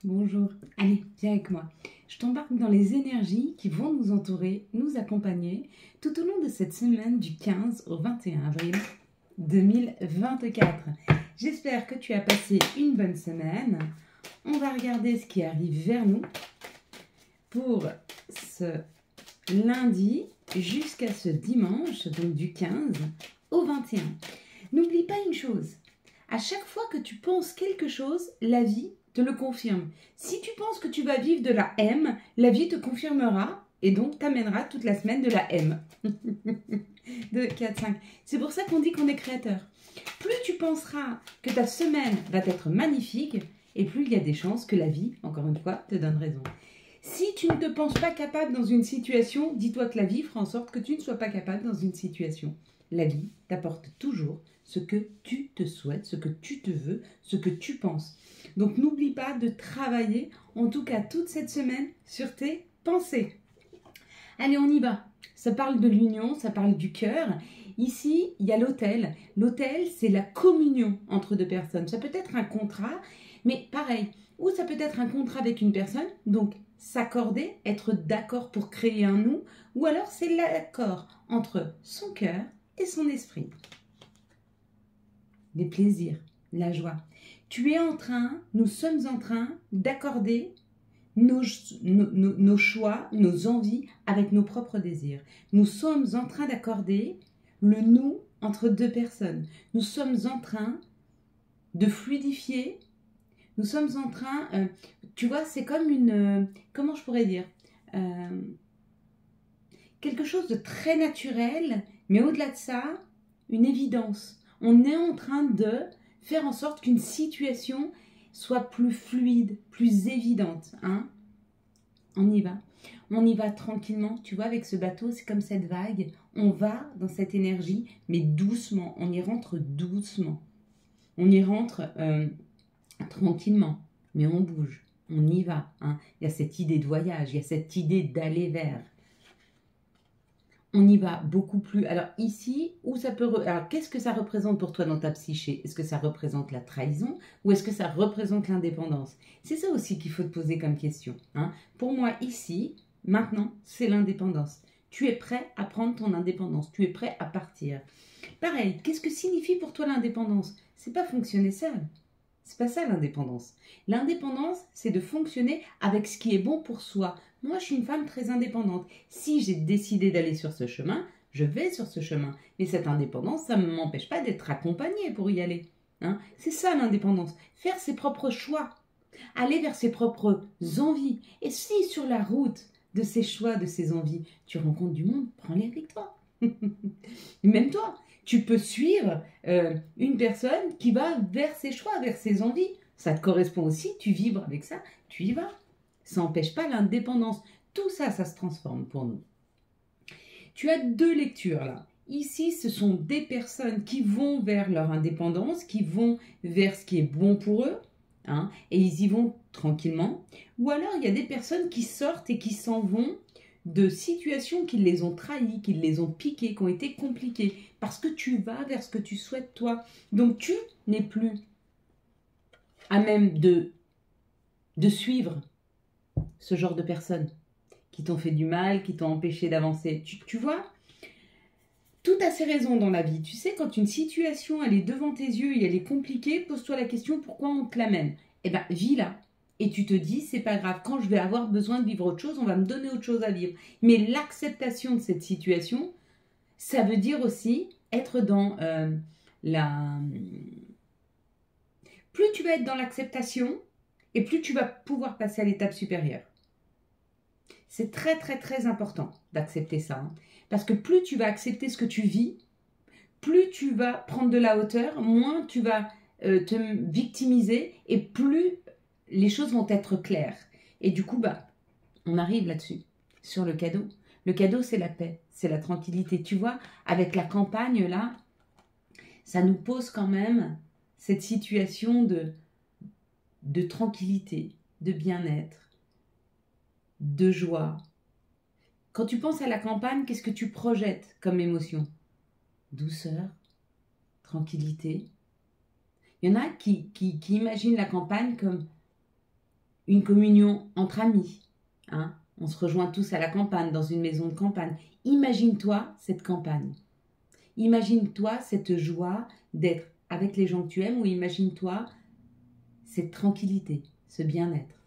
Bonjour, allez, viens avec moi. Je t'embarque dans les énergies qui vont nous entourer, nous accompagner tout au long de cette semaine du 15 au 21 avril 2024. J'espère que tu as passé une bonne semaine. On va regarder ce qui arrive vers nous pour ce lundi jusqu'à ce dimanche, donc du 15 au 21. N'oublie pas une chose, à chaque fois que tu penses quelque chose, la vie te le confirme. Si tu penses que tu vas vivre de la M, la vie te confirmera et donc t'amènera toute la semaine de la M. 2, 4, 5. C'est pour ça qu'on dit qu'on est créateur. Plus tu penseras que ta semaine va être magnifique, et plus il y a des chances que la vie, encore une fois, te donne raison. Si tu ne te penses pas capable dans une situation, dis-toi que la vie fera en sorte que tu ne sois pas capable dans une situation. La vie t'apporte toujours ce que tu te souhaites, ce que tu te veux, ce que tu penses. Donc n'oublie pas de travailler, en tout cas toute cette semaine, sur tes pensées. Allez, on y va. Ça parle de l'union, ça parle du cœur. Ici, il y a l'autel. L'autel, c'est la communion entre deux personnes. Ça peut être un contrat, mais pareil. Ou ça peut être un contrat avec une personne, donc s'accorder, être d'accord pour créer un nous. Ou alors c'est l'accord entre son cœur et son esprit. Les plaisirs, la joie. Nous sommes en train d'accorder nos choix, nos envies avec nos propres désirs. Nous sommes en train d'accorder le nous entre deux personnes. Nous sommes en train de fluidifier. Nous sommes en train, tu vois, c'est comme une, comment je pourrais dire, quelque chose de très naturel, mais au-delà de ça, une évidence. On est en train de faire en sorte qu'une situation soit plus fluide, plus évidente. Hein? On y va. On y va tranquillement. Tu vois, avec ce bateau, c'est comme cette vague. On va dans cette énergie, mais doucement. On y rentre doucement. On y rentre tranquillement, mais on bouge. On y va. Hein? Il y a cette idée de voyage, il y a cette idée d'aller vers. On y va beaucoup plus. Alors ici, où ça peut... Alors qu'est-ce que ça représente pour toi dans ta psyché? Est-ce que ça représente la trahison ou est-ce que ça représente l'indépendance? C'est ça aussi qu'il faut te poser comme question. Hein? Pour moi, ici, maintenant, c'est l'indépendance. Tu es prêt à prendre ton indépendance. Tu es prêt à partir. Pareil, qu'est-ce que signifie pour toi l'indépendance? C'est pas fonctionner seul. C'est pas ça l'indépendance. L'indépendance, c'est de fonctionner avec ce qui est bon pour soi. Moi, je suis une femme très indépendante. Si j'ai décidé d'aller sur ce chemin, je vais sur ce chemin. Mais cette indépendance, ça ne m'empêche pas d'être accompagnée pour y aller. Hein? C'est ça l'indépendance. Faire ses propres choix. Aller vers ses propres envies. Et si sur la route de ces choix, de ces envies, tu rencontres du monde, prends-les avec toi. Même toi, tu peux suivre une personne qui va vers ses choix, vers ses envies. Ça te correspond aussi, tu vibres avec ça, tu y vas. Ça n'empêche pas l'indépendance. Tout ça, ça se transforme pour nous. Tu as deux lectures là. Ici, ce sont des personnes qui vont vers leur indépendance, qui vont vers ce qui est bon pour eux, hein, et ils y vont tranquillement. Ou alors, il y a des personnes qui sortent et qui s'en vont de situations qui les ont trahis, qui les ont piqués, qui ont été compliquées, parce que tu vas vers ce que tu souhaites toi. Donc tu n'es plus à même de suivre ce genre de personnes qui t'ont fait du mal, qui t'ont empêché d'avancer. Tu vois, tout a ses raisons dans la vie. Tu sais, quand une situation, elle est devant tes yeux et elle est compliquée, pose-toi la question pourquoi on te l'amène. Eh bien, vis-la. Et tu te dis, c'est pas grave, quand je vais avoir besoin de vivre autre chose, on va me donner autre chose à vivre. Mais l'acceptation de cette situation, ça veut dire aussi être dans la... Plus tu vas être dans l'acceptation, et plus tu vas pouvoir passer à l'étape supérieure. C'est très très très important d'accepter ça. Hein. Parce que plus tu vas accepter ce que tu vis, plus tu vas prendre de la hauteur, moins tu vas te victimiser, et plus les choses vont être claires. Et du coup, on arrive là-dessus, sur le cadeau. Le cadeau, c'est la paix, c'est la tranquillité. Tu vois, avec la campagne, là, ça nous pose quand même cette situation de tranquillité, de bien-être, de joie. Quand tu penses à la campagne, qu'est-ce que tu projettes comme émotion? Douceur, tranquillité. Il y en a qui imaginent la campagne comme une communion entre amis. Hein? On se rejoint tous à la campagne, dans une maison de campagne. Imagine-toi cette campagne. Imagine-toi cette joie d'être avec les gens que tu aimes, ou imagine-toi cette tranquillité, ce bien-être.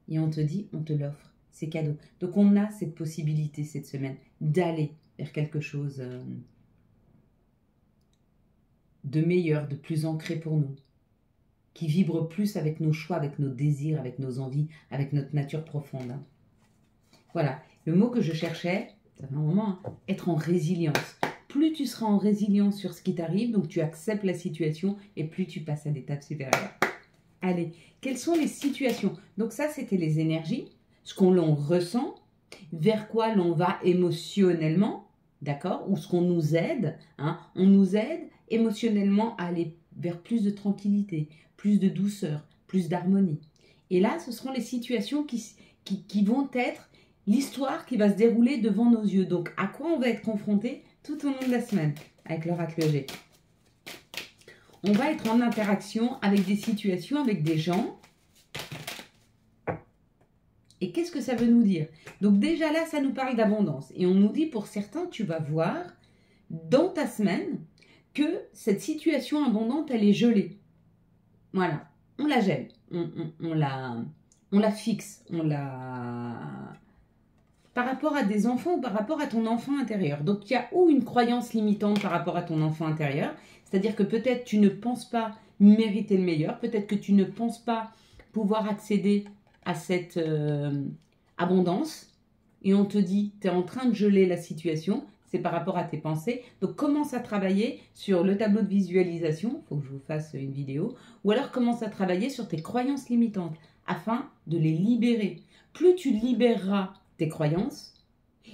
Et on te dit, on te l'offre, c'est cadeau. Donc on a cette possibilité cette semaine d'aller vers quelque chose de meilleur, de plus ancré pour nous, qui vibre plus avec nos choix, avec nos désirs, avec nos envies, avec notre nature profonde. Voilà, le mot que je cherchais, ça fait un moment, hein, être en résilience. Plus tu seras en résilience sur ce qui t'arrive, donc tu acceptes la situation, et plus tu passes à l'étape supérieure. Allez, quelles sont les situations? Donc ça, c'était les énergies, ce qu'on l'on ressent, vers quoi l'on va émotionnellement, d'accord? Ou ce qu'on nous aide, hein? On nous aide émotionnellement à aller vers plus de tranquillité, plus de douceur, plus d'harmonie. Et là, ce seront les situations qui vont être l'histoire qui va se dérouler devant nos yeux. Donc, à quoi on va être confronté tout au long de la semaine avec l'oracle G? On va être en interaction avec des situations, avec des gens. Et qu'est-ce que ça veut nous dire? Donc déjà là, ça nous parle d'abondance. Et on nous dit, pour certains, tu vas voir dans ta semaine que cette situation abondante, elle est gelée. Voilà, on la gèle, on la fixe, on la... Par rapport à des enfants ou par rapport à ton enfant intérieur. Donc il y a ou une croyance limitante par rapport à ton enfant intérieur, c'est-à-dire que peut-être tu ne penses pas mériter le meilleur, peut-être que tu ne penses pas pouvoir accéder à cette abondance, et on te dit, tu es en train de geler la situation, c'est par rapport à tes pensées. Donc commence à travailler sur le tableau de visualisation, il faut que je vous fasse une vidéo, ou alors commence à travailler sur tes croyances limitantes, afin de les libérer. Plus tu libéreras tes croyances,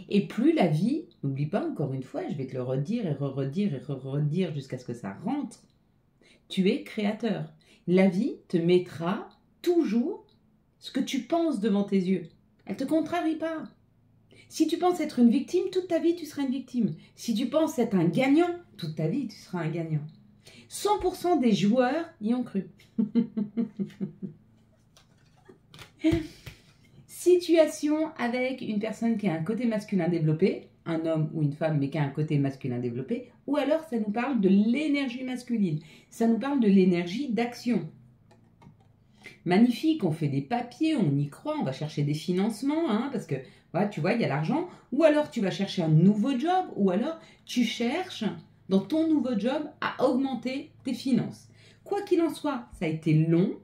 et plus la vie, n'oublie pas encore une fois, je vais te le redire et redire et redire jusqu'à ce que ça rentre, tu es créateur. La vie te mettra toujours ce que tu penses devant tes yeux. Elle ne te contrarie pas. Si tu penses être une victime, toute ta vie, tu seras une victime. Si tu penses être un gagnant, toute ta vie, tu seras un gagnant. 100% des joueurs y ont cru. Situation avec une personne qui a un côté masculin développé, un homme ou une femme, mais qui a un côté masculin développé, ou alors ça nous parle de l'énergie masculine. Ça nous parle de l'énergie d'action. Magnifique, on fait des papiers, on y croit, on va chercher des financements, hein, parce que voilà, tu vois, il y a l'argent. Ou alors tu vas chercher un nouveau job, ou alors tu cherches dans ton nouveau job à augmenter tes finances. Quoi qu'il en soit, ça a été long,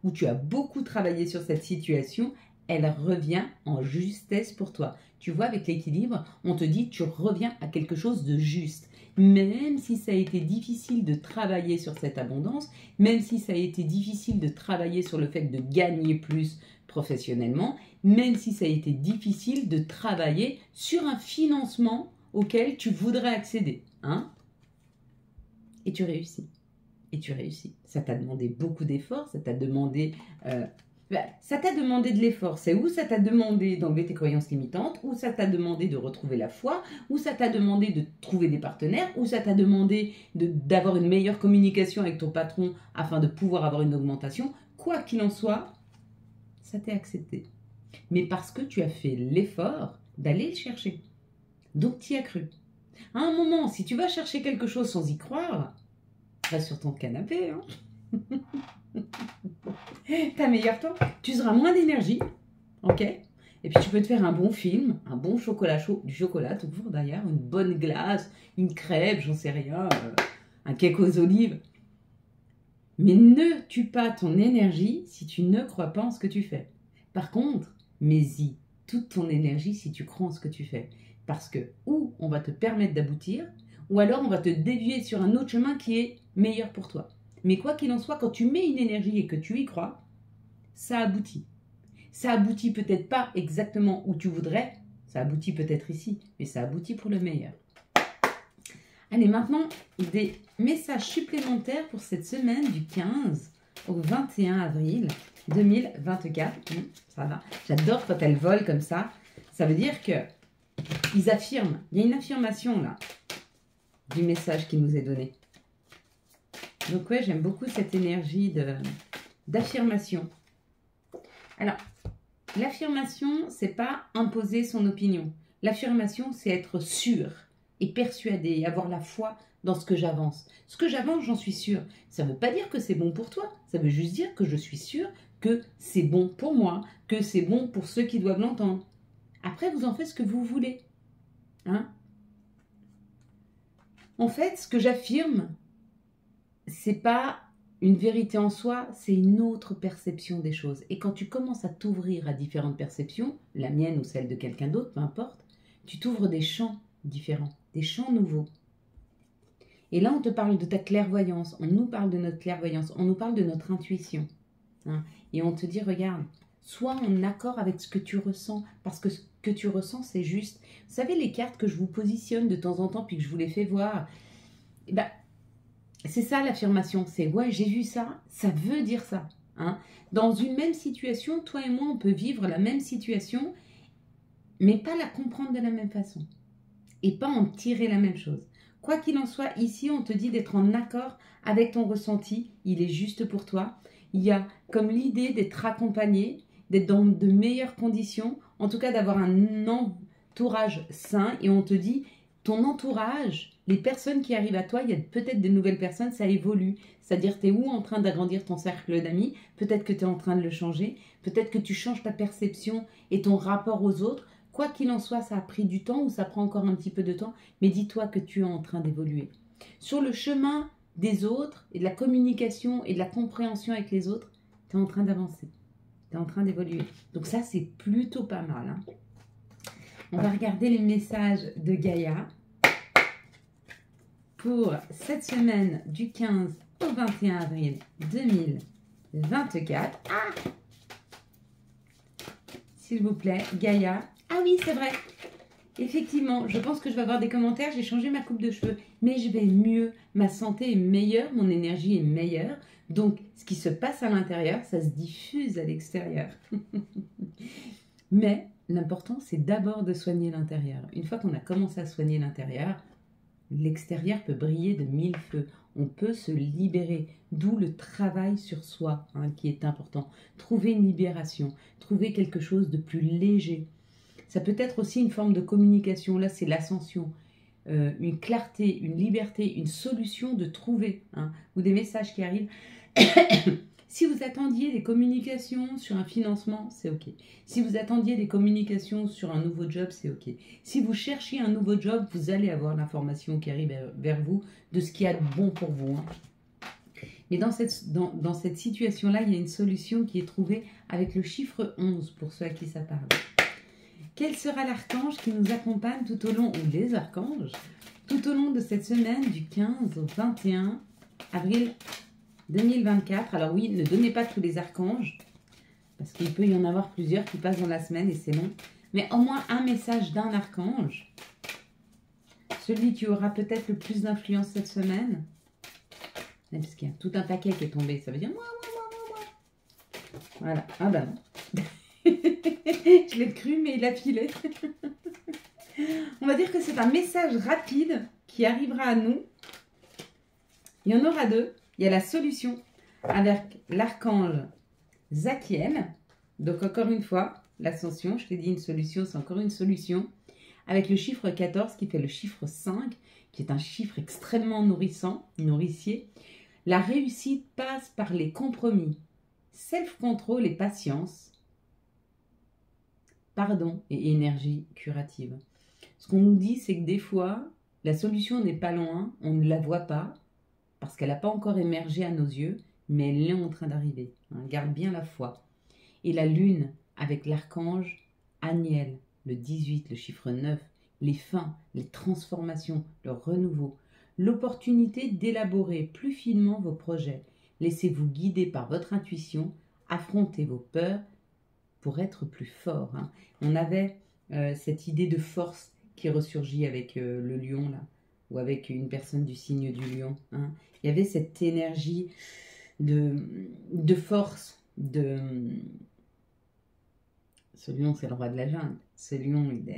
où tu as beaucoup travaillé sur cette situation, elle revient en justesse pour toi. Tu vois, avec l'équilibre, on te dit tu reviens à quelque chose de juste. Même si ça a été difficile de travailler sur cette abondance, même si ça a été difficile de travailler sur le fait de gagner plus professionnellement, même si ça a été difficile de travailler sur un financement auquel tu voudrais accéder. Hein? Et tu réussis. Et tu réussis. Ça t'a demandé beaucoup d'efforts, ça t'a demandé... ça t'a demandé de l'effort. C'est où ça t'a demandé d'enlever tes croyances limitantes, ou ça t'a demandé de retrouver la foi, ou ça t'a demandé de trouver des partenaires, ou ça t'a demandé d'avoir une meilleure communication avec ton patron afin de pouvoir avoir une augmentation. Quoi qu'il en soit, ça t'est accepté. Mais parce que tu as fait l'effort d'aller le chercher. Donc tu y as cru. À un moment, si tu vas chercher quelque chose sans y croire, reste sur ton canapé, hein. T'as meilleur temps, tu seras moins d'énergie, ok? Et puis tu peux te faire un bon film, un bon chocolat chaud, du chocolat toujours d'ailleurs, une bonne glace, une crêpe, j'en sais rien, un cake aux olives. Mais ne tue pas ton énergie si tu ne crois pas en ce que tu fais. Par contre, mets-y toute ton énergie si tu crois en ce que tu fais. Parce que ou on va te permettre d'aboutir, ou alors on va te dévier sur un autre chemin qui est meilleur pour toi. Mais quoi qu'il en soit, quand tu mets une énergie et que tu y crois, ça aboutit. Ça aboutit peut-être pas exactement où tu voudrais, ça aboutit peut-être ici, mais ça aboutit pour le meilleur. Allez, maintenant, des messages supplémentaires pour cette semaine du 15 au 21 avril 2024. Ça va. J'adore quand elles volent comme ça. Ça veut dire que ils affirment. Il y a une affirmation là du message qui nous est donné. Donc ouais, j'aime beaucoup cette énergie d'affirmation. Alors, L'affirmation, c'est pas imposer son opinion. L'affirmation, c'est être sûr et persuadé et avoir la foi dans ce que j'avance. Ce que j'avance, j'en suis sûr. Ça ne veut pas dire que c'est bon pour toi. Ça veut juste dire que je suis sûr que c'est bon pour moi, que c'est bon pour ceux qui doivent l'entendre. Après, vous en faites ce que vous voulez. Hein? En fait, ce que j'affirme, c'est pas une vérité en soi, c'est une autre perception des choses. Et quand tu commences à t'ouvrir à différentes perceptions, la mienne ou celle de quelqu'un d'autre, peu importe, tu t'ouvres des champs différents, des champs nouveaux. Et là, on te parle de ta clairvoyance, on nous parle de notre clairvoyance, on nous parle de notre intuition. Hein, et on te dit, regarde, sois en accord avec ce que tu ressens, parce que ce que tu ressens, c'est juste. Vous savez, les cartes que je vous positionne de temps en temps, puis que je vous les fais voir, eh ben, c'est ça l'affirmation, c'est ouais, j'ai vu ça, ça veut dire ça. Hein. Dans une même situation, toi et moi, on peut vivre la même situation, mais pas la comprendre de la même façon. Et pas en tirer la même chose. Quoi qu'il en soit, ici, on te dit d'être en accord avec ton ressenti, il est juste pour toi. Il y a comme l'idée d'être accompagné, d'être dans de meilleures conditions, en tout cas d'avoir un entourage sain, et on te dit, ton entourage, les personnes qui arrivent à toi, il y a peut-être des nouvelles personnes, ça évolue. C'est-à-dire, tu es où en train d'agrandir ton cercle d'amis, peut-être que tu es en train de le changer, peut-être que tu changes ta perception et ton rapport aux autres. Quoi qu'il en soit, ça a pris du temps ou ça prend encore un petit peu de temps, mais dis-toi que tu es en train d'évoluer. Sur le chemin des autres et de la communication et de la compréhension avec les autres, tu es en train d'avancer, tu es en train d'évoluer. Donc ça, c'est plutôt pas mal. Hein. On va regarder les messages de Gaïa pour cette semaine du 15 au 21 avril 2024. Ah, s'il vous plaît, Gaïa. Ah oui, c'est vrai. Effectivement, je pense que je vais avoir des commentaires. J'ai changé ma coupe de cheveux, mais je vais mieux. Ma santé est meilleure, mon énergie est meilleure. Donc, ce qui se passe à l'intérieur, ça se diffuse à l'extérieur. Mais l'important, c'est d'abord de soigner l'intérieur. Une fois qu'on a commencé à soigner l'intérieur, l'extérieur peut briller de mille feux. On peut se libérer, d'où le travail sur soi hein, qui est important. Trouver une libération, trouver quelque chose de plus léger. Ça peut être aussi une forme de communication, là c'est l'ascension, une clarté, une liberté, une solution de trouver, hein, ou des messages qui arrivent. Si vous attendiez des communications sur un financement, c'est ok. Si vous attendiez des communications sur un nouveau job, c'est ok. Si vous cherchiez un nouveau job, vous allez avoir l'information qui arrive vers vous de ce qu'il y a de bon pour vous. Hein. Mais dans cette situation-là, il y a une solution qui est trouvée avec le chiffre 11 pour ceux à qui ça parle. Quel sera l'archange qui nous accompagne tout au long, ou les archanges, tout au long de cette semaine du 15 au 21 avril 2024. Alors oui, ne donnez pas tous les archanges, parce qu'il peut y en avoir plusieurs qui passent dans la semaine et c'est long. Mais au moins un message d'un archange, celui qui aura peut-être le plus d'influence cette semaine. Parce qu'il y a tout un paquet qui est tombé, ça veut dire moi. Voilà, ah ben non. Je l'ai cru, mais il a filé. On va dire que c'est un message rapide qui arrivera à nous. Il y en aura deux. Il y a la solution avec l'archange Zachiel. Donc encore une fois, l'ascension, je t'ai dit une solution, c'est encore une solution. Avec le chiffre 14 qui fait le chiffre 5, qui est un chiffre extrêmement nourrissant, nourricier. La réussite passe par les compromis, self-control et patience. Pardon et énergie curative. Ce qu'on nous dit, c'est que des fois, la solution n'est pas loin, on ne la voit pas, parce qu'elle n'a pas encore émergé à nos yeux, mais elle est en train d'arriver. Hein, garde bien la foi. Et la lune, avec l'archange Aniel, le 18, le chiffre 9, les fins, les transformations, le renouveau, l'opportunité d'élaborer plus finement vos projets. Laissez-vous guider par votre intuition, affrontez vos peurs, pour être plus fort. Hein. On avait cette idée de force qui ressurgit avec le lion, là, ou avec une personne du signe du lion. Hein. Il y avait cette énergie de force, Ce lion, c'est le roi de la jungle. Ce lion, il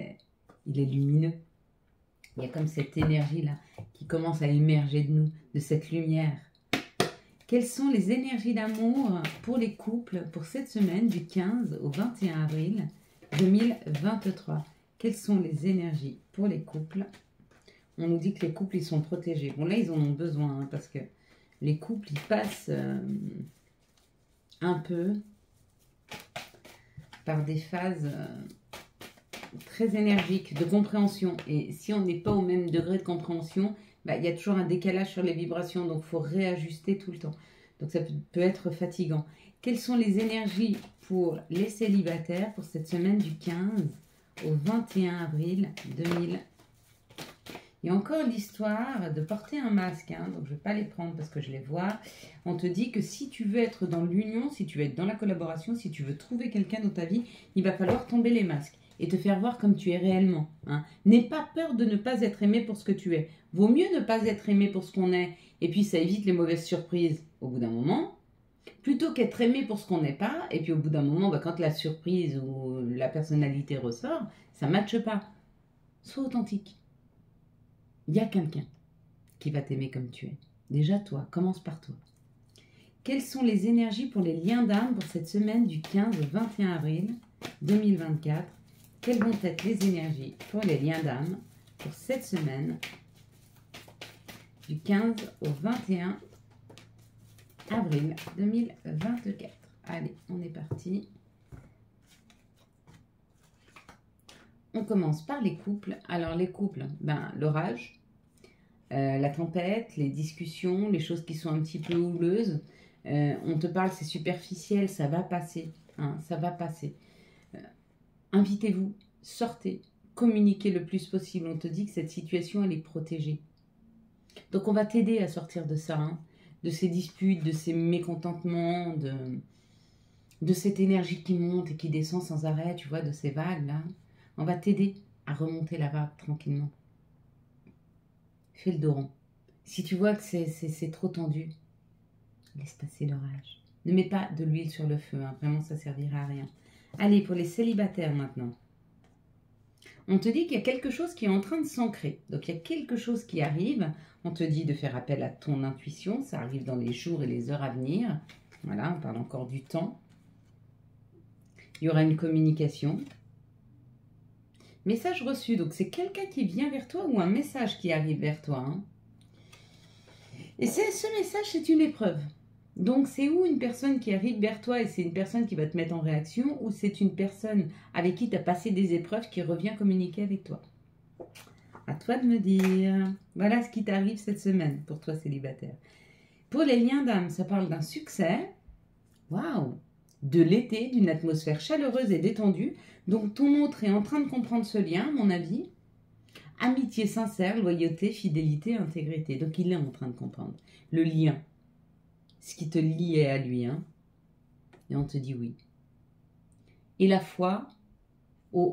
est lumineux. Il y a comme cette énergie-là qui commence à émerger de nous, de cette lumière. Quelles sont les énergies d'amour pour les couples pour cette semaine du 15 au 21 avril 2023? Quelles sont les énergies pour les couples? On nous dit que les couples, ils sont protégés. Bon, là, ils en ont besoin, hein, parce que les couples, ils passent un peu par des phases très énergiques de compréhension. Et si on n'est pas au même degré de compréhension, bah, y a toujours un décalage sur les vibrations. Donc, il faut réajuster tout le temps. Donc, ça peut être fatigant. Quelles sont les énergies pour les célibataires pour cette semaine du 15 au 21 avril 2000? Il y a encore l'histoire de porter un masque, hein, donc je ne vais pas les prendre parce que je les vois. On te dit que si tu veux être dans l'union, si tu veux être dans la collaboration, si tu veux trouver quelqu'un dans ta vie, il va falloir tomber les masques et te faire voir comme tu es réellement. Hein. N'aie pas peur de ne pas être aimé pour ce que tu es. Vaut mieux ne pas être aimé pour ce qu'on est, et puis ça évite les mauvaises surprises au bout d'un moment, plutôt qu'être aimé pour ce qu'on n'est pas, et puis au bout d'un moment, bah, quand la surprise ou la personnalité ressort, ça ne matche pas. Sois authentique. Il y a quelqu'un qui va t'aimer comme tu es. Déjà toi, commence par toi. Quelles sont les énergies pour les liens d'âme pour cette semaine du 15 au 21 avril 2024? Quelles vont être les énergies pour les liens d'âme pour cette semaine du 15 au 21 avril 2024? Allez, on est parti. On commence par les couples. Alors les couples, ben, l'orage, la tempête, les discussions, les choses qui sont un petit peu houleuses. On te parle, c'est superficiel, ça va passer. Hein, ça va passer. Invitez-vous, sortez, communiquez le plus possible. On te dit que cette situation, elle est protégée. Donc on va t'aider à sortir de ça, hein, de ces disputes, de ces mécontentements, de cette énergie qui monte et qui descend sans arrêt, tu vois, de ces vagues-là. On va t'aider à remonter la vague tranquillement. Fais le dos rond. Si tu vois que c'est trop tendu, laisse passer l'orage. Ne mets pas de l'huile sur le feu, hein. Vraiment ça servira à rien. Allez, pour les célibataires maintenant. On te dit qu'il y a quelque chose qui est en train de s'ancrer. Donc il y a quelque chose qui arrive. On te dit de faire appel à ton intuition. Ça arrive dans les jours et les heures à venir. Voilà, on parle encore du temps. Il y aura une communication. Message reçu, donc c'est quelqu'un qui vient vers toi ou un message qui arrive vers toi. Hein. Et ce message, c'est une épreuve. Donc c'est ou une personne qui arrive vers toi et c'est une personne qui va te mettre en réaction, ou c'est une personne avec qui tu as passé des épreuves qui revient communiquer avec toi. À toi de me dire. Voilà ce qui t'arrive cette semaine pour toi célibataire. Pour les liens d'âme, ça parle d'un succès. Waouh! De l'été, d'une atmosphère chaleureuse et détendue. Donc ton autre est en train de comprendre ce lien, à mon avis. Amitié sincère, loyauté, fidélité, intégrité. Donc il est en train de comprendre. Le lien. Ce qui te liait à lui. Hein. Et on te dit oui. Et la foi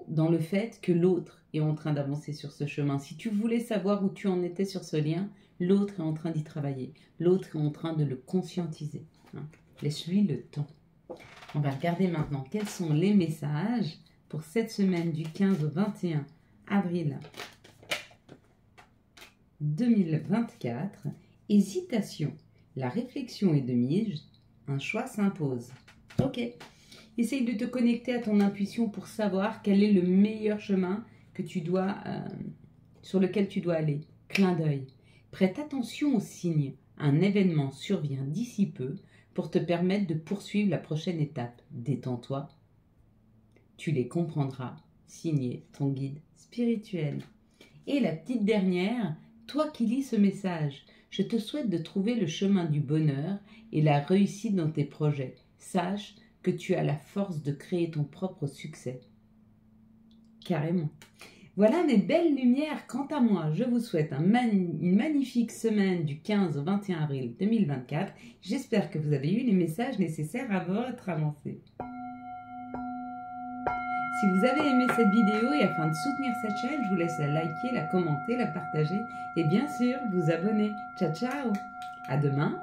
dans le fait que l'autre est en train d'avancer sur ce chemin. Si tu voulais savoir où tu en étais sur ce lien, l'autre est en train d'y travailler. L'autre est en train de le conscientiser. Hein. Laisse-lui le temps. On va regarder maintenant quels sont les messages pour cette semaine du 15 au 21 avril 2024. Hésitation. La réflexion est de mise. Un choix s'impose. Ok. Essaye de te connecter à ton intuition pour savoir quel est le meilleur chemin que tu dois, sur lequel tu dois aller. Clin d'œil. Prête attention aux signes. Un événement survient d'ici peu pour te permettre de poursuivre la prochaine étape. Détends-toi. Tu les comprendras. Signé ton guide spirituel. Et la petite dernière, toi qui lis ce message, je te souhaite de trouver le chemin du bonheur et la réussite dans tes projets. Sache que tu as la force de créer ton propre succès. Carrément. Voilà mes belles lumières. Quant à moi, je vous souhaite une magnifique semaine du 15 au 21 avril 2024. J'espère que vous avez eu les messages nécessaires à votre avancée. Si vous avez aimé cette vidéo et afin de soutenir cette chaîne, je vous laisse la liker, la commenter, la partager et bien sûr vous abonner. Ciao ciao. À demain.